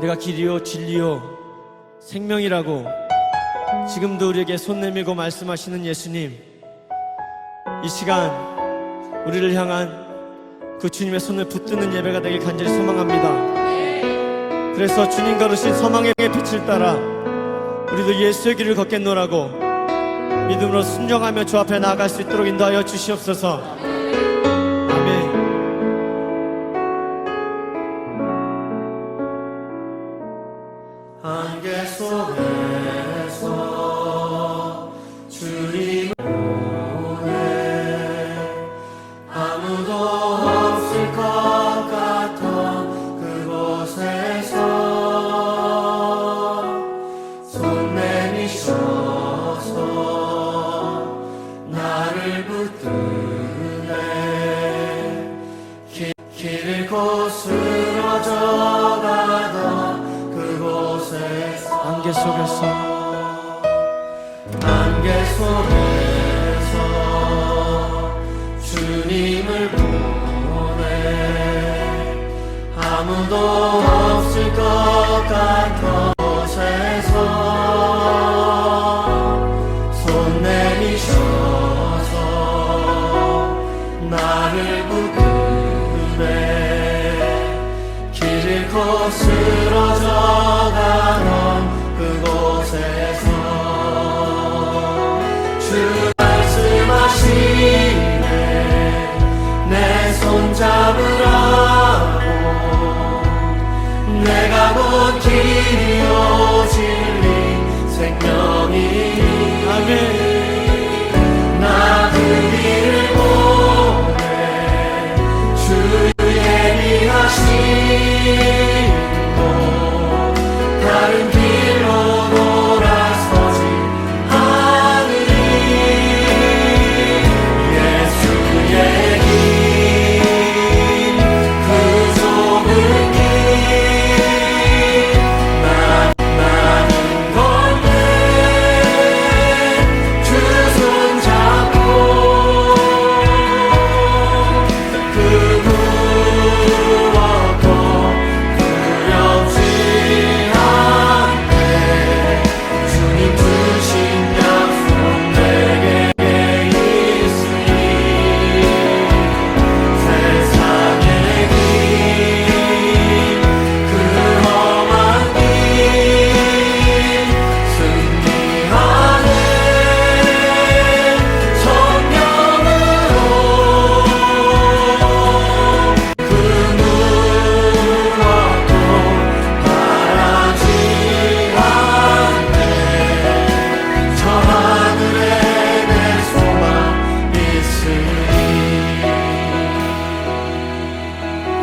내가 길이요 진리요 생명이라고 지금도 우리에게 손 내밀고 말씀하시는 예수님, 이 시간 우리를 향한 그 주님의 손을 붙드는 예배가 되길 간절히 소망합니다. 그래서 주님 걸으신 서망의 빛을 따라 우리도 예수의 길을 걷겠노라고 믿음으로 순종하며 주 앞에 나아갈 수 있도록 인도하여 주시옵소서. 아멘. 안개 속에서 주님을 보내 아무도 없을 것 같던 그곳에서 손 내미셔서 나를 붙드네. 길 잃고 쓰러져가던 안개 속에서 주님을 보내 아무도 없을 것 같은 곳에서 손 내미셔서 나를 붙드네. 길 잃고 쓰러져가던 그곳에서 주 말씀하시네. 내 손 잡으라고 내가 곧 길이요 진리 생명이니. 아멘. 나 그 길을 보내 주 예비하시고 다른 길로 돌아서지 않으리. 예수의 길 그 좁은 길 나는 걷네. 주 손 잡고 그 무엇도 두렵지 않네. 주님 주신 약속 내게 있으니 세상의 길 그 험한 길 승리하네. 성령으로 그 무엇도 바라지 않네. 저 하늘에 내 소망 있으니.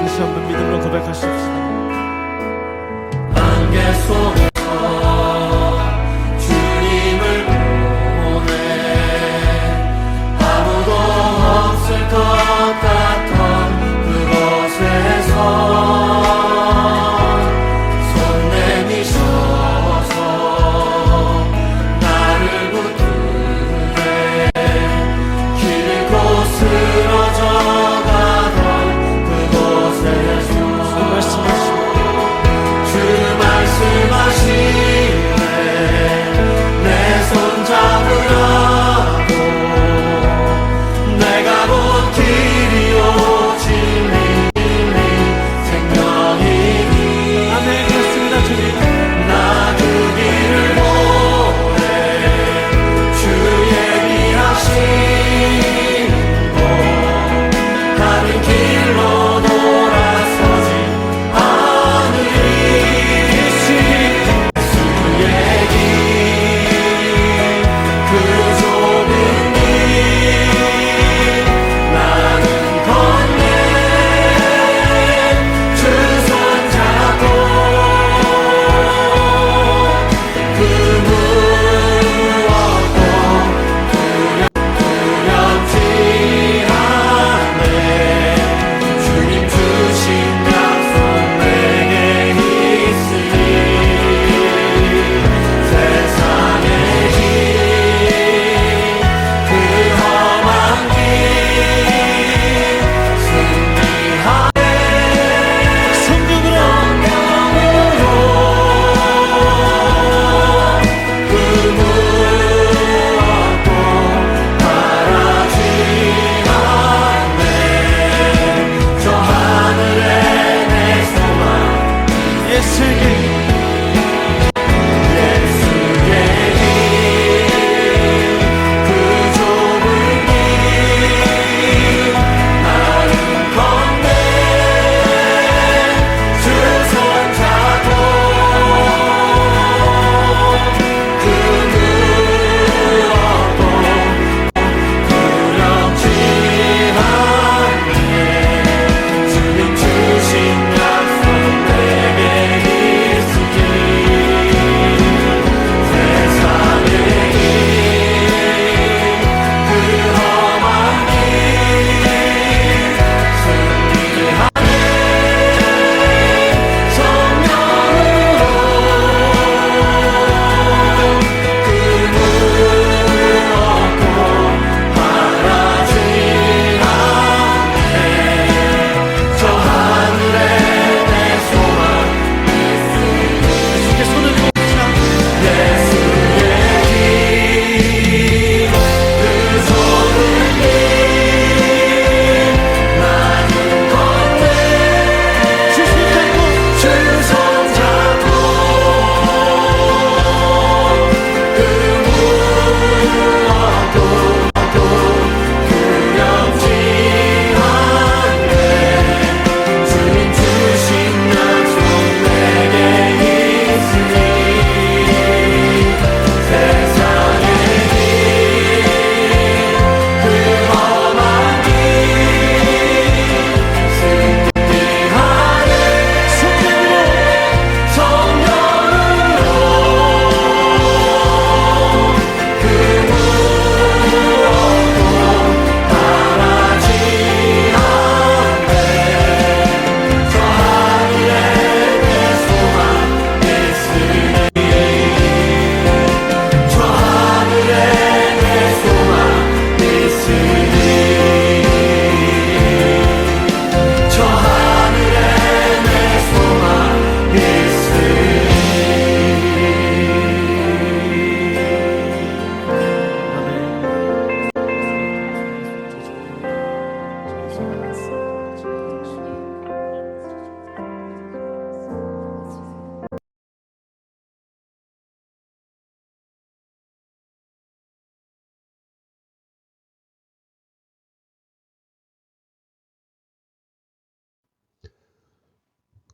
다시 한번 믿음으로 고백하십시다. 안개 속에서 주님을 보내 아무도 없을 것 같던 그곳에서 손 내미셔서 나를 붙드네. 길 잃고 쓰러져가던 그곳에서 주 말씀하시네.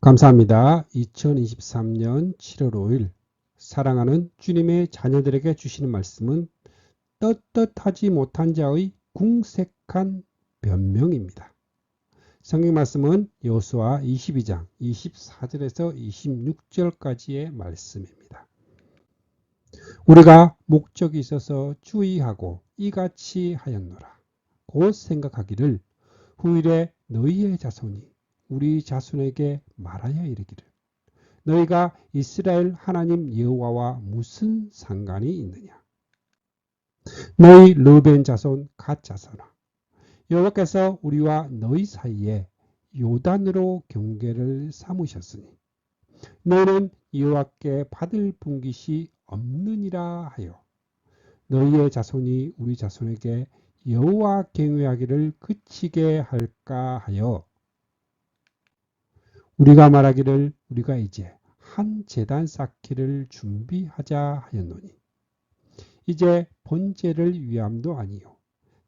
감사합니다. 2023년 7월 5일 사랑하는 주님의 자녀들에게 주시는 말씀은 떳떳하지 못한 자의 궁색한 변명입니다. 성경 말씀은 여호수아 22장 24절에서 26절까지의 말씀입니다. 우리가 목적이 있어서 주의하고 이같이 하였노라. 곧 생각하기를 후일에 너희의 자손이 우리 자손에게 말하여 이르기를 너희가 이스라엘 하나님 여호와와 무슨 상관이 있느냐. 너희 르벤 자손 갓 자손아 여호와께서 우리와 너희 사이에 요단으로 경계를 삼으셨으니 너희는 여호와께 받을 분깃이 없느니라 하여 너희의 자손이 우리 자손에게 여호와 경외하기를 그치게 할까 하여 우리가 말하기를 우리가 이제 한 제단 쌓기를 준비하자 하였노니 이제 번제를 위함도 아니요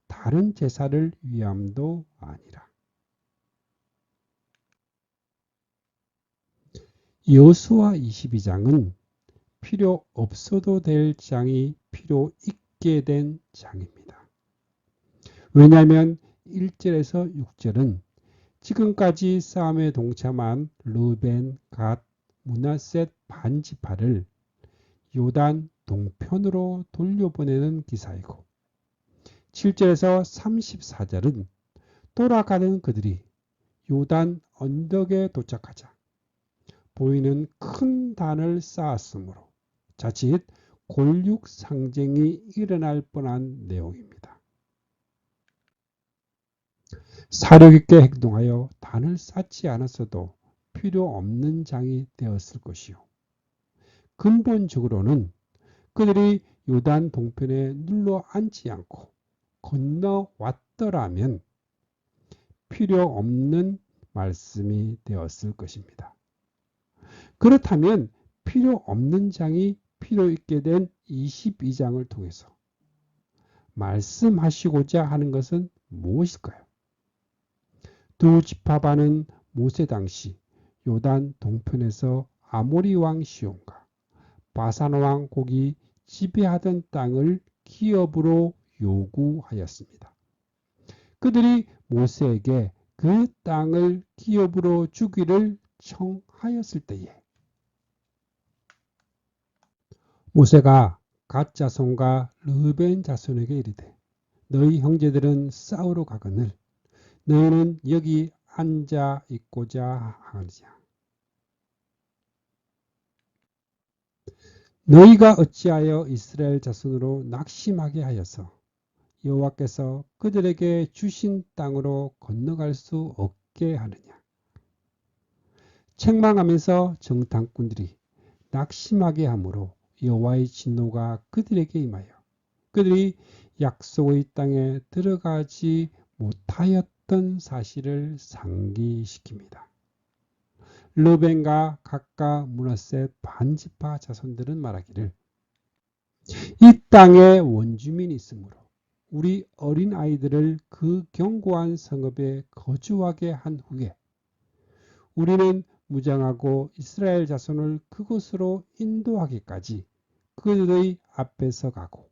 다른 제사를 위함도 아니라. 여호수아 22장은 필요 없어도 될 장이 필요 있게 된 장입니다. 왜냐하면 1절에서 6절은 지금까지 싸움에 동참한 르벤, 갓, 므낫셋 반지파를 요단 동편으로 돌려보내는 기사이고 7절에서 34절은 돌아가는 그들이 요단 언덕에 도착하자 보이는 큰 단을 쌓았으므로 자칫 골육 상쟁이 일어날 뻔한 내용입니다. 사력 있게 행동하여 단을 쌓지 않았어도 필요 없는 장이 되었을 것이요. 근본적으로는 그들이 요단 동편에 눌러 앉지 않고 건너왔더라면 필요 없는 말씀이 되었을 것입니다. 그렇다면 필요 없는 장이 필요 있게 된 22장을 통해서 말씀하시고자 하는 것은 무엇일까요? 두 지파반은 모세 당시 요단 동편에서 아모리 왕 시온과 바산 왕 곡이 지배하던 땅을 기업으로 요구하였습니다. 그들이 모세에게 그 땅을 기업으로 주기를 청하였을 때에 모세가 갓 자손과 르벤 자손에게 이르되 너희 형제들은 싸우러 가거늘 너희는 여기 앉아 있고자 하느냐. 너희가 어찌하여 이스라엘 자손으로 낙심하게 하여서 여호와께서 그들에게 주신 땅으로 건너갈 수 없게 하느냐. 책망하면서 정탐꾼들이 낙심하게 하므로 여호와의 진노가 그들에게 임하여 그들이 약속의 땅에 들어가지 못하였던 사실을 상기시킵니다. 르벤과 갓과 므낫셋 반지파 자손들은 말하기를 이 땅에 원주민이 있으므로 우리 어린 아이들을 그 견고한 성읍에 거주하게 한 후에 우리는 무장하고 이스라엘 자손을 그곳으로 인도하기까지 그들의 앞에서 가고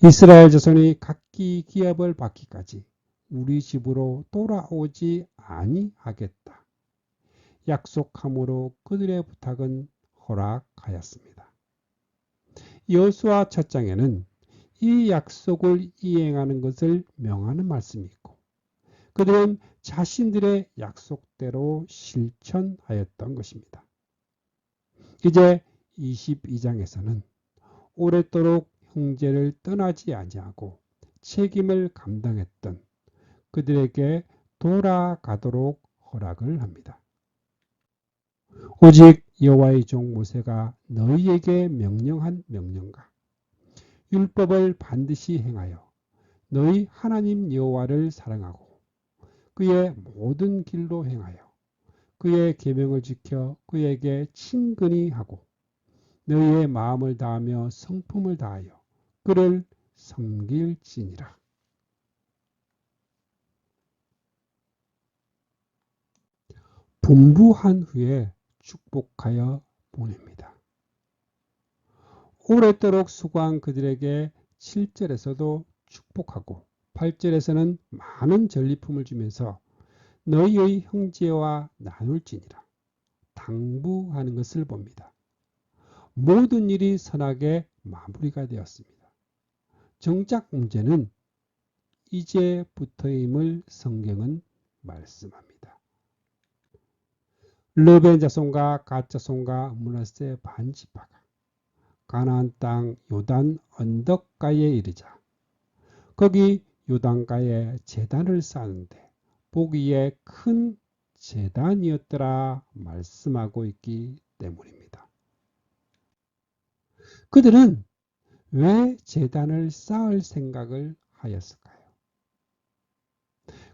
이스라엘 자손이 각기 기업을 받기까지 우리 집으로 돌아오지 아니하겠다. 약속함으로 그들의 부탁은 허락하였습니다. 여호수아 첫 장에는 이 약속을 이행하는 것을 명하는 말씀이 있고 그들은 자신들의 약속대로 실천하였던 것입니다. 이제 22장에서는 오랫도록 형제를 떠나지 아니하고 책임을 감당했던 그들에게 돌아가도록 허락을 합니다. 오직 여호와의 종 모세가 너희에게 명령한 명령과 율법을 반드시 행하여 너희 하나님 여호와를 사랑하고 그의 모든 길로 행하여 그의 계명을 지켜 그에게 친근히 하고 너희의 마음을 다하며 성품을 다하여 그를 섬길지니라. 분부한 후에 축복하여 보냅니다. 오랫도록 수고한 그들에게 7절에서도 축복하고 8절에서는 많은 전리품을 주면서 너희의 형제와 나눌지니라 당부하는 것을 봅니다. 모든 일이 선하게 마무리가 되었습니다. 정작 문제는 이제부터임을 성경은 말씀합니다. 르벤 자손과 갓 자손과 므낫세 반지파가 가나안 땅 요단 언덕가에 이르자 거기 요단가에 제단을 쌓는데 보기에 큰 제단이었더라 말씀하고 있기 때문입니다. 그들은 왜 제단을 쌓을 생각을 하였을까요?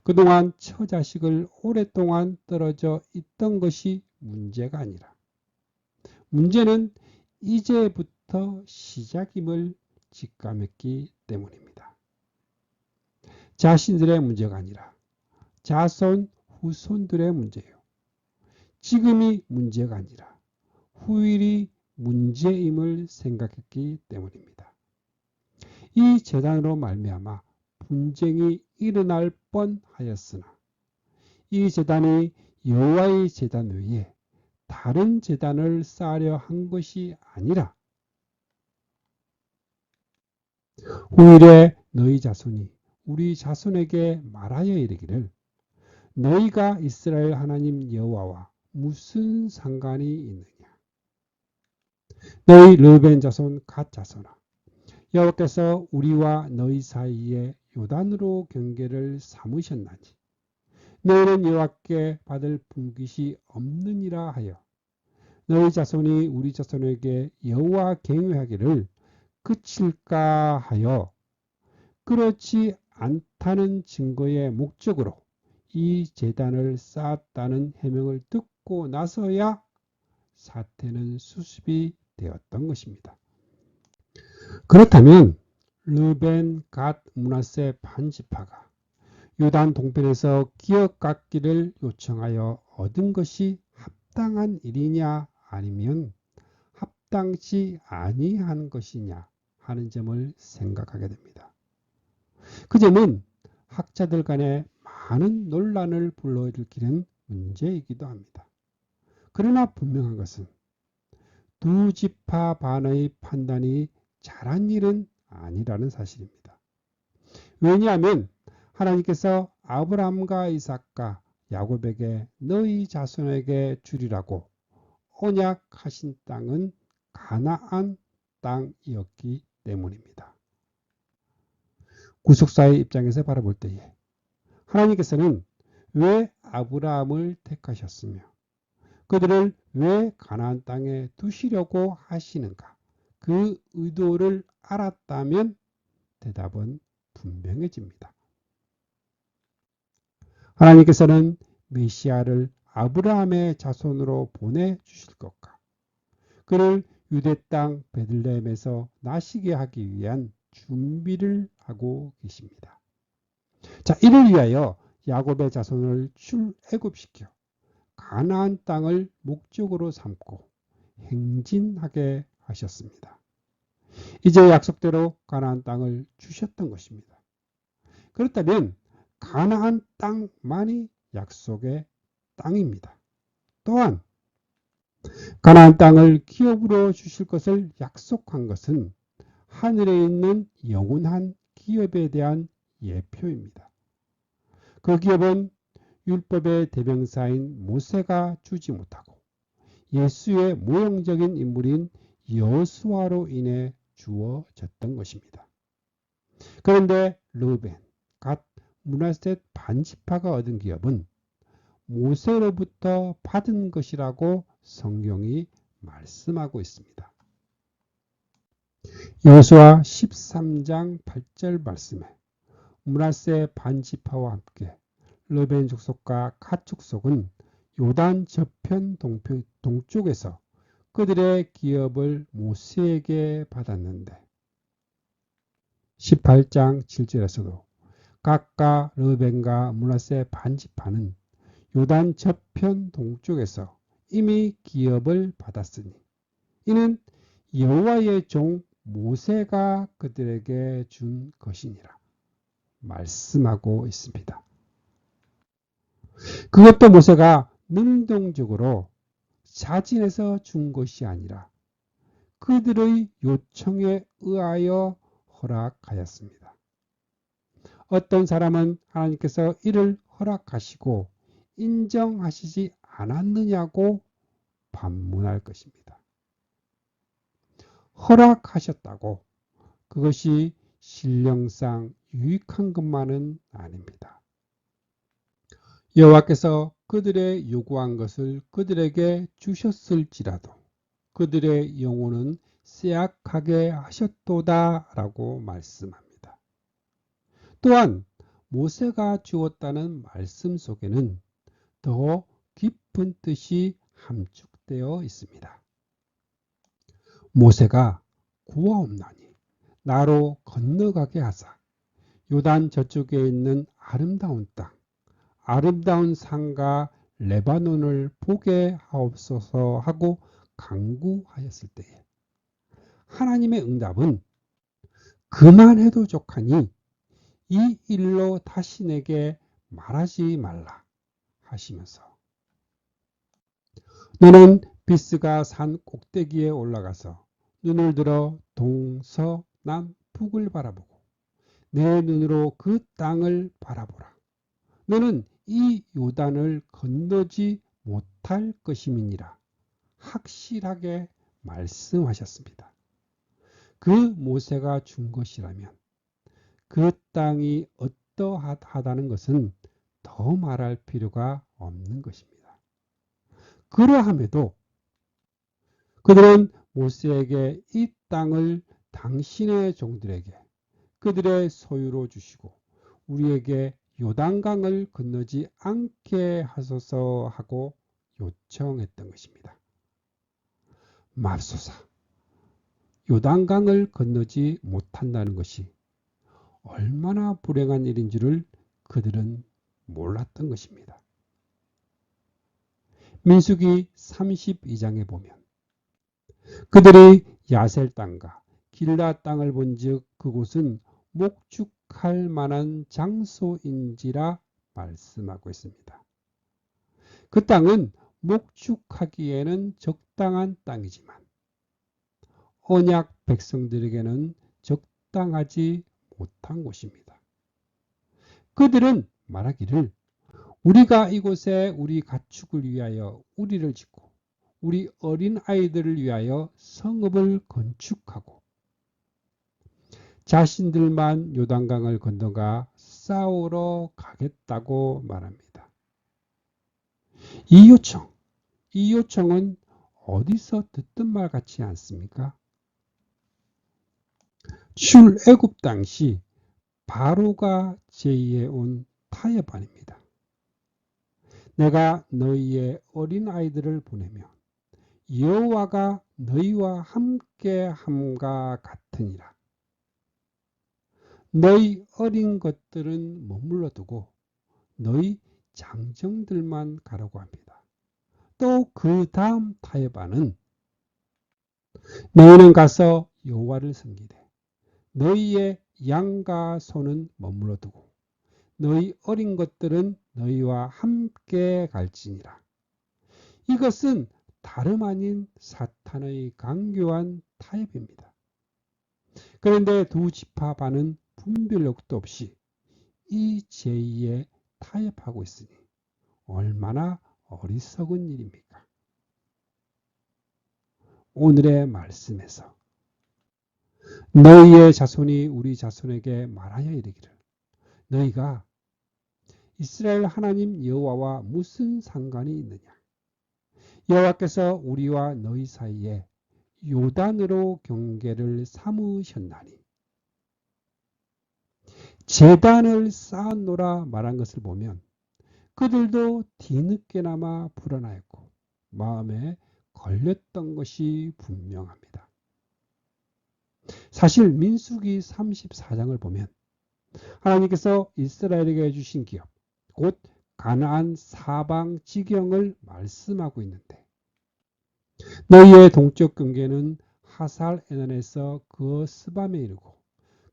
그동안 처자식을 오랫동안 떨어져 있던 것이 문제가 아니라 문제는 이제부터 시작임을 직감했기 때문입니다. 자신들의 문제가 아니라 자손 후손들의 문제예요. 지금이 문제가 아니라 후일이 문제임을 생각했기 때문입니다. 이 재단으로 말미암아 분쟁이 일어날 뻔하였으나 이 재단이 여호와의 재단 외에 다른 재단을 쌓으려 한 것이 아니라 후일에 너희 자손이 우리 자손에게 말하여 이르기를 너희가 이스라엘 하나님 여호와와 무슨 상관이 있느냐. 너희 르벤 자손 갓 자손아 여호와께서 우리와 너희 사이에 요단으로 경계를 삼으셨나니 너희는 여호와께 받을 분깃이 없느니라 하여 너희 자손이 우리 자손에게 여호와 경외하기를 그칠까 하여 그렇지 않다는 증거의 목적으로 이 제단을 쌓았다는 해명을 듣고 나서야 사태는 수습이 되었던 것입니다. 그렇다면 르벤, 갓, 므낫세 반지파가 요단 동편에서 기업 갖기를 요청하여 얻은 것이 합당한 일이냐 아니면 합당치 아니한 것이냐 하는 점을 생각하게 됩니다. 그 점은 학자들 간에 많은 논란을 불러일으키는 문제이기도 합니다. 그러나 분명한 것은 두 지파 반의 판단이 잘한 일은 아니라는 사실입니다. 왜냐하면 하나님께서 아브라함과 이삭과 야곱에게 너희 자손에게 주리라고 언약하신 땅은 가나안 땅이었기 때문입니다. 구속사의 입장에서 바라볼 때에 하나님께서는 왜 아브라함을 택하셨으며 그들을 왜 가나안 땅에 두시려고 하시는가? 그 의도를 알았다면 대답은 분명해집니다. 하나님께서는 메시아를 아브라함의 자손으로 보내주실 것과 그를 유대 땅 베들레헴에서 나시게 하기 위한 준비를 하고 계십니다. 자, 이를 위하여 야곱의 자손을 출애굽시켜 가나안 땅을 목적으로 삼고 행진하게 하셨습니다. 이제 약속대로 가나안 땅을 주셨던 것입니다. 그렇다면 가나안 땅만이 약속의 땅입니다. 또한 가나안 땅을 기업으로 주실 것을 약속한 것은 하늘에 있는 영원한 기업에 대한 예표입니다. 그 기업은 율법의 대명사인 모세가 주지 못하고 예수의 모형적인 인물인 여호수아로 인해 주어졌던 것입니다. 그런데 르벤, 갓, 므낫세 반지파가 얻은 기업은 모세로부터 받은 것이라고 성경이 말씀하고 있습니다. 여호수아 13장 8절 말씀에 므낫세 반지파와 함께 르벤 족속과 갓 족속은 요단 저편 동쪽에서 그들의 기업을 모세에게 받았는데 18장 7절에서도 갓과 르벤과 므낫세 반지파는 요단 저편 동쪽에서 이미 기업을 받았으니 이는 여호와의 종 모세가 그들에게 준 것이니라 말씀하고 있습니다. 그것도 모세가 능동적으로 자진해서 준 것이 아니라 그들의 요청에 의하여 허락하였습니다. 어떤 사람은 하나님께서 이를 허락하시고 인정하시지 않았느냐고 반문할 것입니다. 허락하셨다고 그것이 신령상 유익한 것만은 아닙니다. 여호와께서 그들의 요구한 것을 그들에게 주셨을지라도 그들의 영혼은 쇠약하게 하셨도다 라고 말씀합니다. 또한 모세가 주었다는 말씀 속에는 더 깊은 뜻이 함축되어 있습니다. 모세가 구하옵나니 나로 건너가게 하사 요단 저쪽에 있는 아름다운 땅, 아름다운 산과 레바논을 보게 하옵소서 하고 간구하였을 때에 하나님의 응답은 그만해도 족하니 이 일로 다시 내게 말하지 말라 하시면서 너는 비스가 산 꼭대기에 올라가서 눈을 들어 동서남 북을 바라보고 내 눈으로 그 땅을 바라보라. 너는 이 요단을 건너지 못할 것임이니라 확실하게 말씀하셨습니다. 그 모세가 준 것이라면 그 땅이 어떠하다는 것은 더 말할 필요가 없는 것입니다. 그러함에도 그들은 모세에게 이 땅을 당신의 종들에게 그들의 소유로 주시고 우리에게 요단강을 건너지 않게 하소서 하고 요청했던 것입니다. 맙소사, 요단강을 건너지 못한다는 것이 얼마나 불행한 일인 줄을 그들은 몰랐던 것입니다. 민수기 32장에 보면 그들이 야셀 땅과 길라 땅을 본즉 그곳은 목축할 만한 장소인지라 말씀하고 있습니다. 그 땅은 목축하기에는 적당한 땅이지만 언약 백성들에게는 적당하지 못한 곳입니다. 그들은 말하기를 우리가 이곳에 우리 가축을 위하여 우리를 짓고 우리 어린 아이들을 위하여 성읍을 건축하고 자신들만 요단강을 건너가 싸우러 가겠다고 말합니다. 이 요청은 어디서 듣던 말 같지 않습니까? 출애굽 당시 바로가 제의해 온 타협안입니다. 내가 너희의 어린 아이들을 보내면 여호와가 너희와 함께 함과 같으니라. 너희 어린 것들은 머물러 두고 너희 장정들만 가라고 합니다. 또 그 다음 타협안은 너희는 가서 여호와를 섬기되 너희의 양과 소는 머물러 두고 너희 어린 것들은 너희와 함께 갈지니라. 이것은 다름 아닌 사탄의 강교한 타협입니다. 그런데 두 지파반은 분별력도 없이 이 제의에 타협하고 있으니 얼마나 어리석은 일입니까? 오늘의 말씀에서 너희의 자손이 우리 자손에게 말하여 이르기를 너희가 이스라엘 하나님 여호와와 무슨 상관이 있느냐? 여호와께서 우리와 너희 사이에 요단으로 경계를 삼으셨나니 제단을 쌓았노라 말한 것을 보면 그들도 뒤늦게나마 불안하였고 마음에 걸렸던 것이 분명합니다. 사실 민수기 34장을 보면 하나님께서 이스라엘에게 주신 기업 곧 가나안 사방 지경을 말씀하고 있는데 너희의 동쪽 경계는 하살 에난에서 그 스밤에 이르고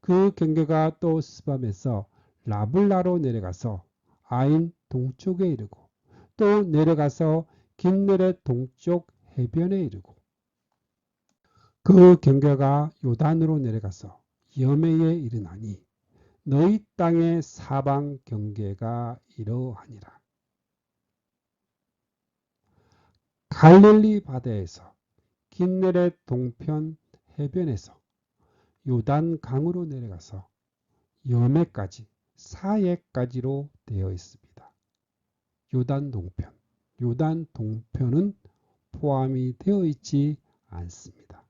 그 경계가 또 스밤에서 라블라로 내려가서 아인 동쪽에 이르고 또 내려가서 긴네렛 동쪽 해변에 이르고 그 경계가 요단으로 내려가서 여매에 이르나니 너희 땅의 사방 경계가 이러하니라. 갈릴리 바다에서 긴네렛 동편 해변에서 요단 강으로 내려가서 여매까지 사해까지로 되어 있습니다. 요단 동편. 요단 동편은 포함이 되어 있지 않습니다.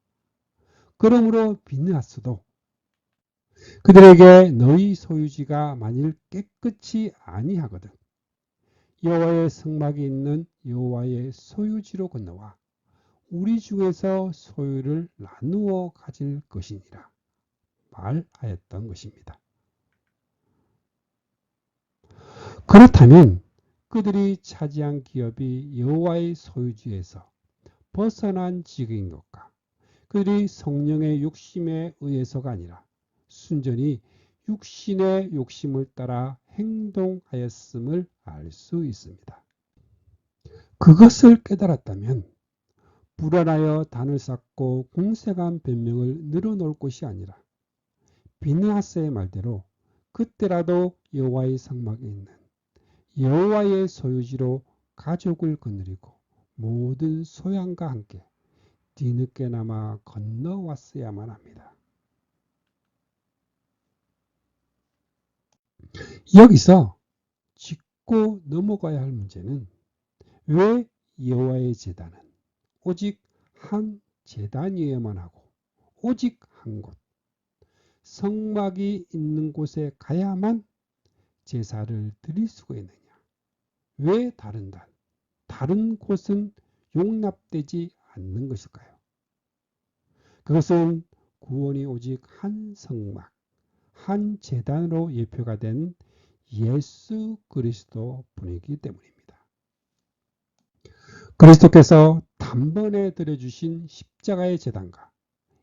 그러므로 비느하스도 그들에게 너희 소유지가 만일 깨끗이 아니하거든 여호와의 성막이 있는 여호와의 소유지로 건너와 우리 중에서 소유를 나누어 가질 것이니라 말하였던 것입니다. 그렇다면 그들이 차지한 기업이 여호와의 소유지에서 벗어난 지경인 것과 그들이 성령의 욕심에 의해서가 아니라 순전히 육신의 욕심을 따라 행동하였음을 알 수 있습니다. 그것을 깨달았다면 불안하여 단을 쌓고 공색한 변명을 늘어놓을 것이 아니라 비느하스의 말대로 그때라도 여호와의 성막에 있는 여호와의 소유지로 가족을 거느리고 모든 소양과 함께 뒤늦게나마 건너왔어야만 합니다. 여기서 짚고 넘어가야 할 문제는 왜 여호와의 제단은 오직 한 제단이어야만 하고 오직 한 곳, 성막이 있는 곳에 가야만 제사를 드릴 수가 있느냐? 왜 다른 곳은 용납되지 않는 것일까요? 그것은 구원이 오직 한 성막, 한 제단으로 예표가 된 예수 그리스도 분이기 때문입니다. 그리스도께서 단번에 드려주신 십자가의 제단과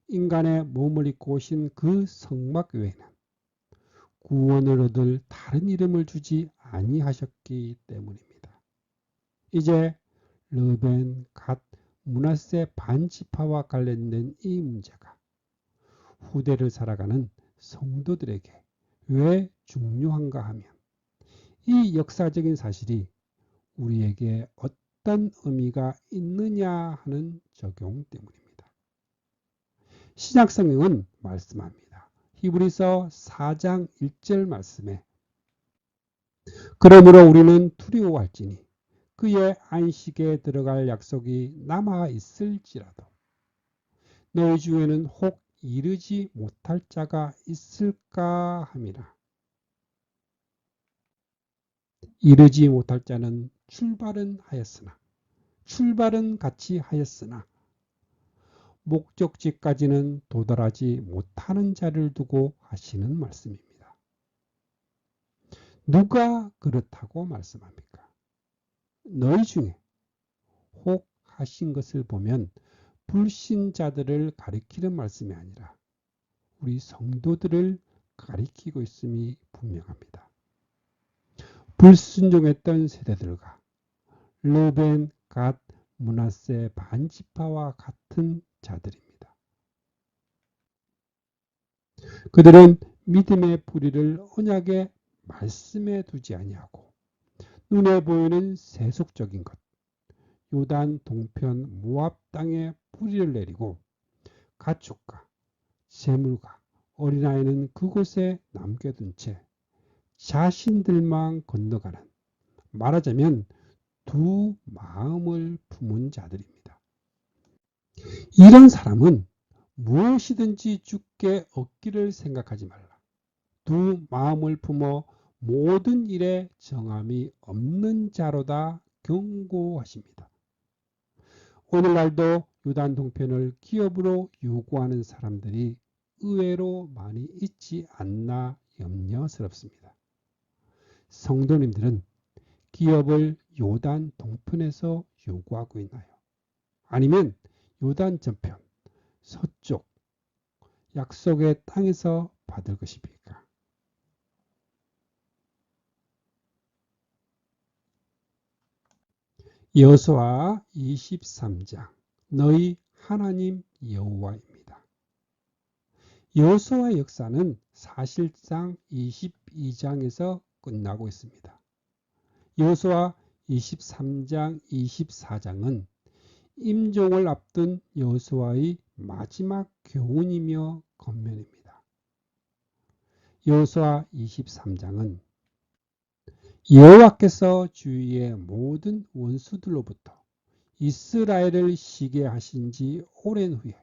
인간의 몸을 입고 오신 그 성막 외에는 구원을 얻을 다른 이름을 주지 아니하셨기 때문입니다. 이제 르벤, 갓, 므낫세 반지파와 관련된 이 문제가 후대를 살아가는 성도들에게 왜 중요한가 하면 이 역사적인 사실이 우리에게 어떤 의미가 있느냐 하는 적용 때문입니다. 신약성경은 말씀합니다. 히브리서 4장 1절 말씀에 그러므로 우리는 두려워할지니 그의 안식에 들어갈 약속이 남아 있을지라도 너희 중에는 혹 이르지 못할 자가 있을까 함이라. 이르지 못할 자는 출발은 같이 하였으나 목적지까지는 도달하지 못하는 자를 두고 하시는 말씀입니다. 누가 그렇다고 말씀합니까? 너희 중에 혹 하신 것을 보면 불신자들을 가리키는 말씀이 아니라 우리 성도들을 가리키고 있음이 분명합니다. 불순종했던 세대들과 르벤, 갓, 므낫세 반지파와 같은 자들입니다. 그들은 믿음의 뿌리를 언약의 말씀에 두지 아니하고 눈에 보이는 세속적인 것, 요단 동편 모압 땅에 뿌리를 내리고 가축과 재물과 어린아이는 그곳에 남겨둔 채 자신들만 건너가는 말하자면 두 마음을 품은 자들입니다. 이런 사람은 무엇이든지 주께 얻기를 생각하지 말라. 두 마음을 품어 모든 일에 정함이 없는 자로다 경고하십니다. 오늘날도 유단 동편을 기업으로 요구하는 사람들이 의외로 많이 있지 않나 염려스럽습니다. 성도님들은 기업을 요단 동편에서 요구하고 있나요? 아니면 요단 저편, 서쪽, 약속의 땅에서 받을 것입니까? 여호수아 23장 너희 하나님 여호와입니다. 여호수아의 역사는 사실상 22장에서 끝나고 있습니다. 여호수아 23장, 24장은 임종을 앞둔 여호수아의 마지막 교훈이며 권면입니다. 여호수아 23장은 여호와께서 주위의 모든 원수들로부터 이스라엘을 쉬게 하신 지 오랜 후에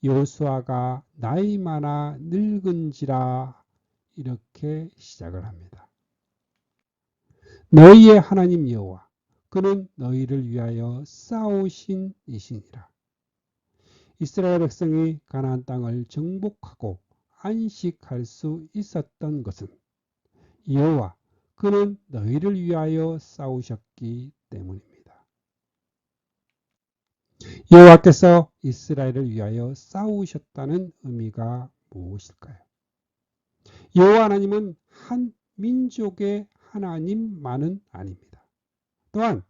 여호수아가 나이 많아 늙은지라 이렇게 시작을 합니다. 너희의 하나님 여호와 그는 너희를 위하여 싸우신 이시니라. 이스라엘 백성이 가나안 땅을 정복하고 안식할 수 있었던 것은 여호와 그는 너희를 위하여 싸우셨기 때문입니다. 여호와께서 이스라엘을 위하여 싸우셨다는 의미가 무엇일까요? 여호와 하나님은 한 민족의 하나님만은 아닙니다. 또한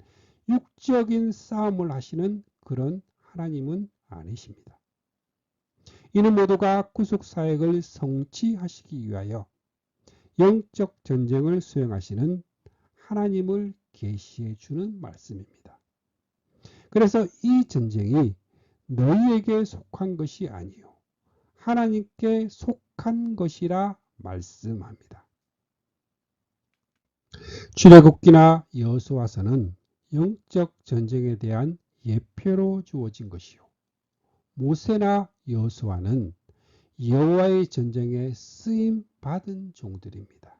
육적인 싸움을 하시는 그런 하나님은 아니십니다. 이는 모두가 구속사역을 성취하시기 위하여 영적 전쟁을 수행하시는 하나님을 계시해 주는 말씀입니다. 그래서 이 전쟁이 너희에게 속한 것이 아니요 하나님께 속한 것이라 말씀합니다. 출애굽기나 여호수아서는 영적 전쟁에 대한 예표로 주어진 것이요 모세나 여호수아는 여호와의 전쟁에 쓰임 받은 종들입니다.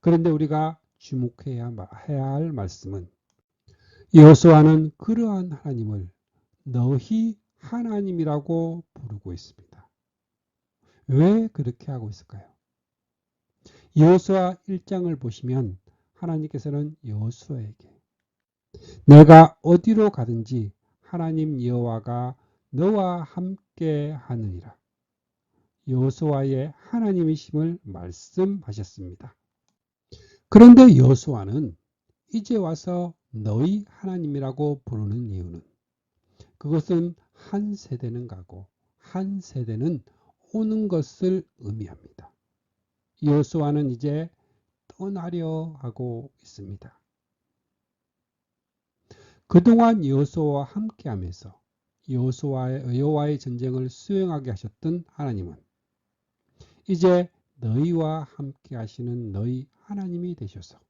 그런데 우리가 주목해야 할 말씀은 여호수아는 그러한 하나님을 너희 하나님이라고 부르고 있습니다. 왜 그렇게 하고 있을까요? 여호수아 1장을 보시면 하나님께서는 여호수아에게 내가 어디로 가든지 하나님 여호와가 너와 함께 하느니라. 여호수아의 하나님이심을 말씀하셨습니다. 그런데 여호수아는 이제 와서 너희 하나님이라고 부르는 이유는 그것은 한 세대는 가고 한 세대는 오는 것을 의미합니다. 여호수아는 이제 떠나려 하고 있습니다. 그동안 여호수아와 함께하면서 여호와의 전쟁을 수행하게 하셨던 하나님은 이제 너희와 함께 하시는 너희 하나님이 되셔서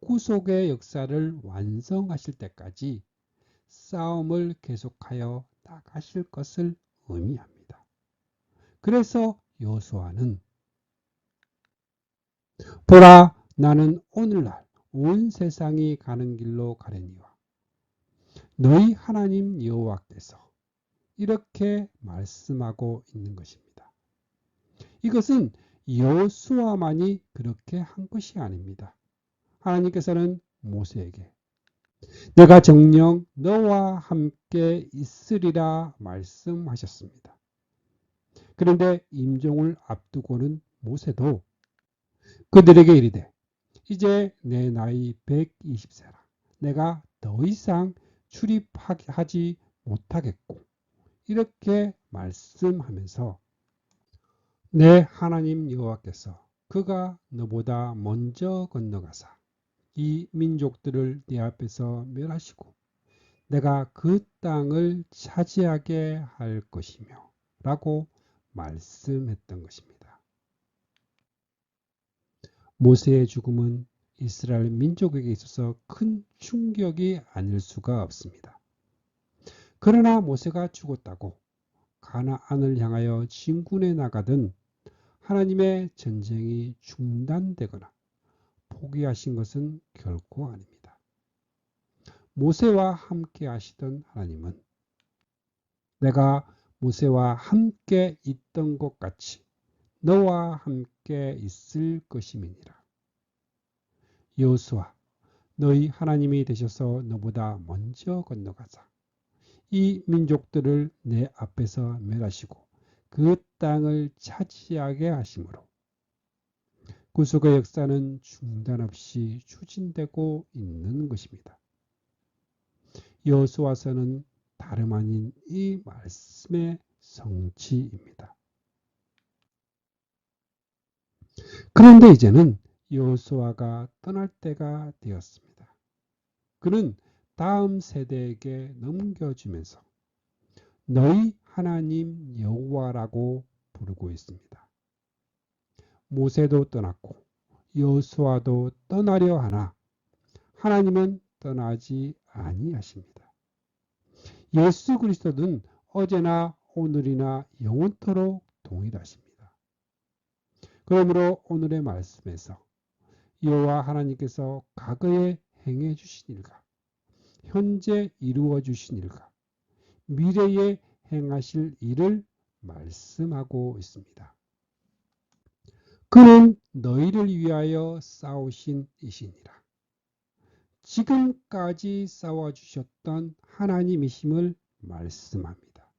구속의 역사를 완성하실 때까지 싸움을 계속하여 나가실 것을 의미합니다. 그래서 여호수아는 보라 나는 오늘날 온 세상이 가는 길로 가려니와 너희 하나님 여호와께서 이렇게 말씀하고 있는 것입니다. 이것은 여호수아만이 그렇게 한 것이 아닙니다. 하나님께서는 모세에게 내가 정녕 너와 함께 있으리라 말씀하셨습니다. 그런데 임종을 앞두고는 모세도 그들에게 이르되 이제 내 나이 120세라 내가 더 이상 출입하지 못하겠고 이렇게 말씀하면서 내 하나님 여호와께서 그가 너보다 먼저 건너가사 이 민족들을 네 앞에서 멸하시고 내가 그 땅을 차지하게 할 것이며 라고 말씀했던 것입니다. 모세의 죽음은 이스라엘 민족에게 있어서 큰 충격이 아닐 수가 없습니다. 그러나 모세가 죽었다고 가나안을 향하여 진군해 나가던 하나님의 전쟁이 중단되거나 포기하신 것은 결코 아닙니다. 모세와 함께 하시던 하나님은 내가 모세와 함께 있던 것 같이 너와 함께 있을 것임이니라. 여호수아 너희 하나님이 되셔서 너보다 먼저 건너가사 이 민족들을 내 앞에서 멸하시고 그 땅을 차지하게 하심으로 구속의 역사는 중단 없이 추진되고 있는 것입니다. 여호수아서는 다름 아닌 이 말씀의 성취입니다. 그런데 이제는 여호수아가 떠날 때가 되었습니다. 그는 다음 세대에게 넘겨주면서 너희 하나님 여호와라고 부르고 있습니다. 모세도 떠났고 여호수아도 떠나려 하나 하나님은 떠나지 아니하십니다. 예수 그리스도는 어제나 오늘이나 영원토록 동일하십니다. 그러므로 오늘의 말씀에서 여호와 하나님께서 과거에 행해 주신 일과 현재 이루어 주신 일과 미래에 행하실 일을 말씀하고 있습니다. 그는 너희를 위하여 싸우신 이시니라. 지금까지 싸워주셨던 하나님이심을 말씀합니다.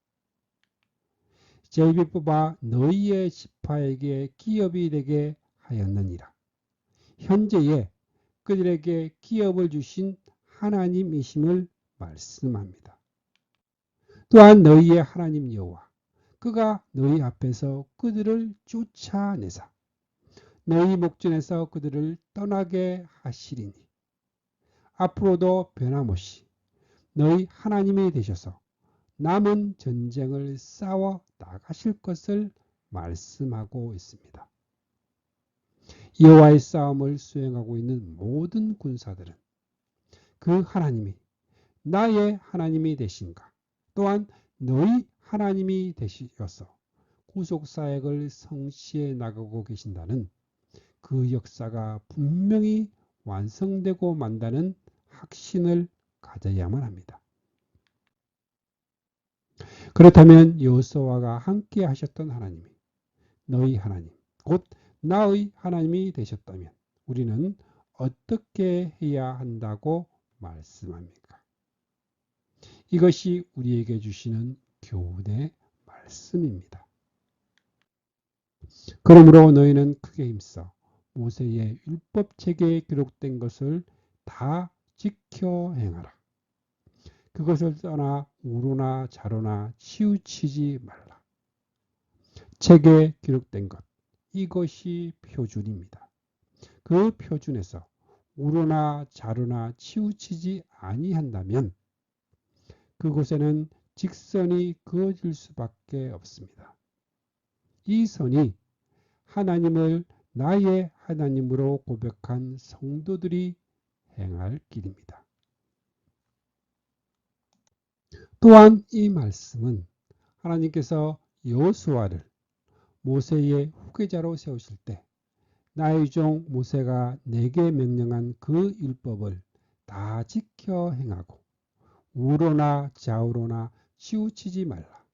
제비 뽑아 너희의 지파에게 기업이 되게 하였느니라. 현재에 그들에게 기업을 주신 하나님이심을 말씀합니다. 또한 너희의 하나님 여호와 그가 너희 앞에서 그들을 쫓아내사 너희 목전에서 그들을 떠나게 하시리니 앞으로도 변함없이 너희 하나님이 되셔서 남은 전쟁을 싸워 나가실 것을 말씀하고 있습니다. 여호와의 싸움을 수행하고 있는 모든 군사들은 그 하나님이 나의 하나님이 되신가 또한 너희 하나님이 되시어서 구속사역을 성취해 나가고 계신다는 그 역사가 분명히 완성되고 만다는 확신을 가져야만 합니다. 그렇다면 여호수아가 함께 하셨던 하나님이 너희 하나님 곧 나의 하나님이 되셨다면 우리는 어떻게 해야 한다고 말씀합니까? 이것이 우리에게 주시는 교훈의 말씀입니다. 그러므로 너희는 크게 힘써 모세의 율법책에 기록된 것을 다 지켜 행하라. 그것을 떠나 우로나 자로나 치우치지 말라. 책에 기록된 것 이것이 표준입니다. 그 표준에서 우로나 자로나 치우치지 아니한다면 그곳에는 직선이 그어질 수밖에 없습니다. 이 선이 하나님을 나의 하나님으로 고백한 성도들이 행할 길입니다. 또한 이 말씀은 하나님께서 여호수아를 모세의 후계자로 세우실 때 나의 종 모세가 내게 명령한 그 율법을 다 지켜 행하고 우로나 좌우로나 치우치지 말라.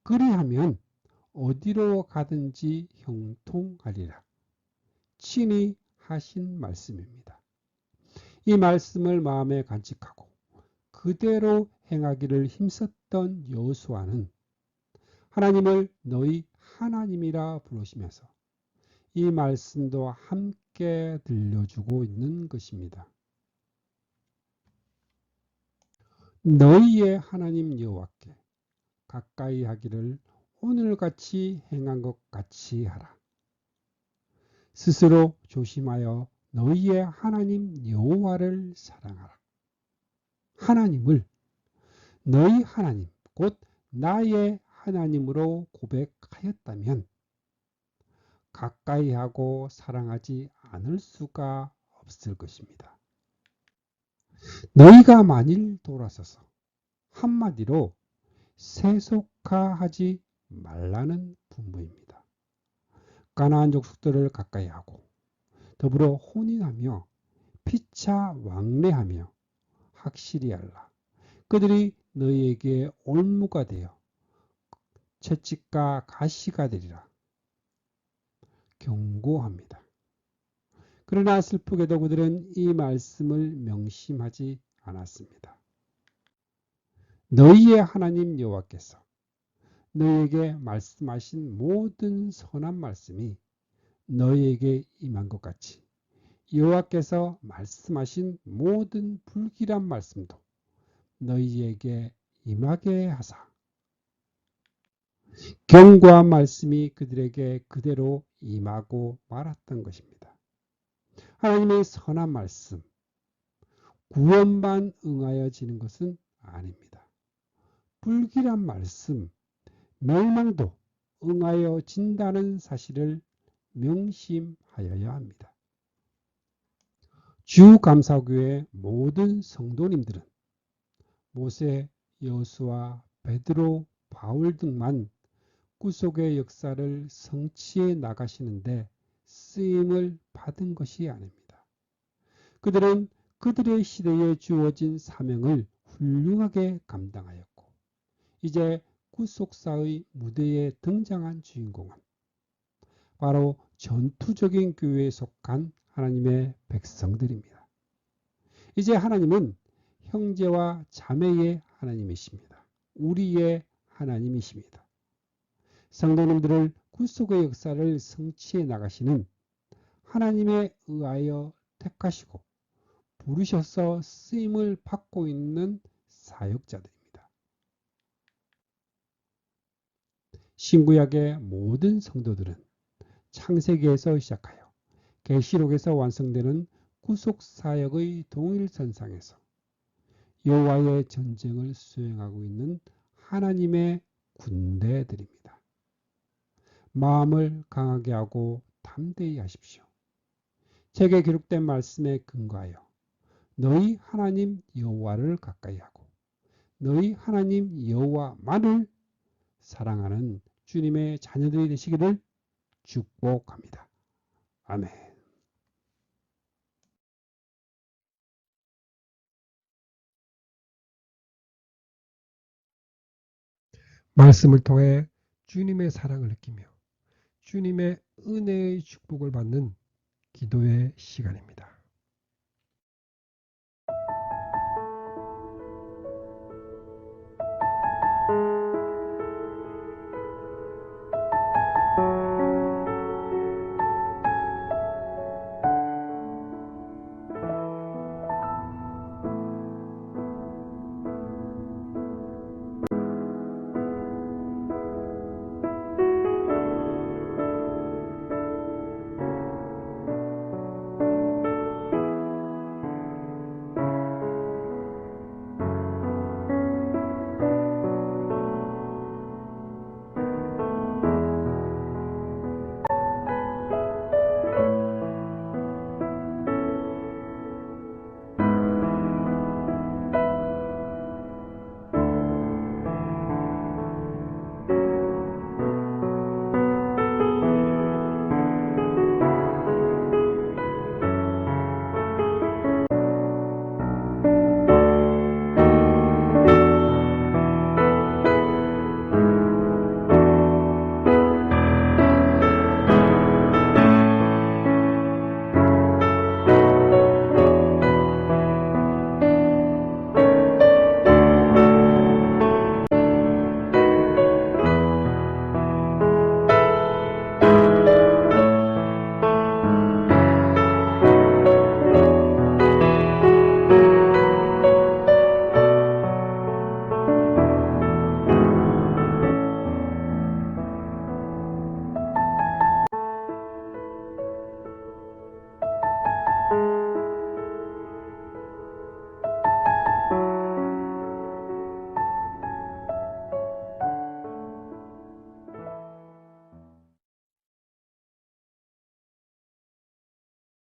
그리하면 어디로 가든지 형통하리라. 친히 하신 말씀입니다. 이 말씀을 마음에 간직하고 그대로 행하기를 힘썼던 여호수아는 하나님을 너희 하나님이라 부르시면서 이 말씀도 함께 들려주고 있는 것입니다. 너희의 하나님 여호와께 가까이 하기를 오늘같이 행한 것 같이 하라. 스스로 조심하여 너희의 하나님 여호와를 사랑하라. 하나님을 너희 하나님 곧 나의 하나님으로 고백하였다면 가까이 하고 사랑하지 않을 수가 없을 것입니다. 너희가 만일 돌아서서 한마디로 세속화하지 말라는 분부입니다. 가나안 족속들을 가까이 하고 더불어 혼인하며 피차 왕래하며 확실히 하라. 그들이 너희에게 올무가 되어 채찍과 가시가 되리라. 경고합니다. 그러나 슬프게도 그들은 이 말씀을 명심하지 않았습니다. 너희의 하나님 여호와께서 너희에게 말씀하신 모든 선한 말씀이 너희에게 임한 것 같이 여호와께서 말씀하신 모든 불길한 말씀도 너희에게 임하게 하사 경고한 말씀이 그들에게 그대로 임하고 말았던 것입니다. 하나님의 선한 말씀, 구원만 응하여지는 것은 아닙니다. 불길한 말씀, 멸망도 응하여진다는 사실을 명심하여야 합니다. 주감사교회 모든 성도님들은 모세, 여호수아, 베드로, 바울 등만 구속의 역사를 성취해 나가시는데 쓰임을 받은 것이 아닙니다. 그들은 그들의 시대에 주어진 사명을 훌륭하게 감당하였고 이제 구속사의 무대에 등장한 주인공은 바로 전투적인 교회에 속한 하나님의 백성들입니다. 이제 하나님은 형제와 자매의 하나님이십니다. 우리의 하나님이십니다. 성도님들을 구속의 역사를 성취해 나가시는 하나님에 의하여 택하시고 부르셔서 쓰임을 받고 있는 사역자들입니다. 신구약의 모든 성도들은 창세기에서 시작하여 계시록에서 완성되는 구속사역의 동일선상에서 여호와의 전쟁을 수행하고 있는 하나님의 군대들입니다. 마음을 강하게 하고 담대히 하십시오. 책에 기록된 말씀에 근거하여 너희 하나님 여호와를 가까이 하고 너희 하나님 여호와만을 사랑하는 주님의 자녀들이 되시기를 축복합니다. 아멘. 말씀을 통해 주님의 사랑을 느끼며 주님의 은혜의 축복을 받는 기도의 시간입니다.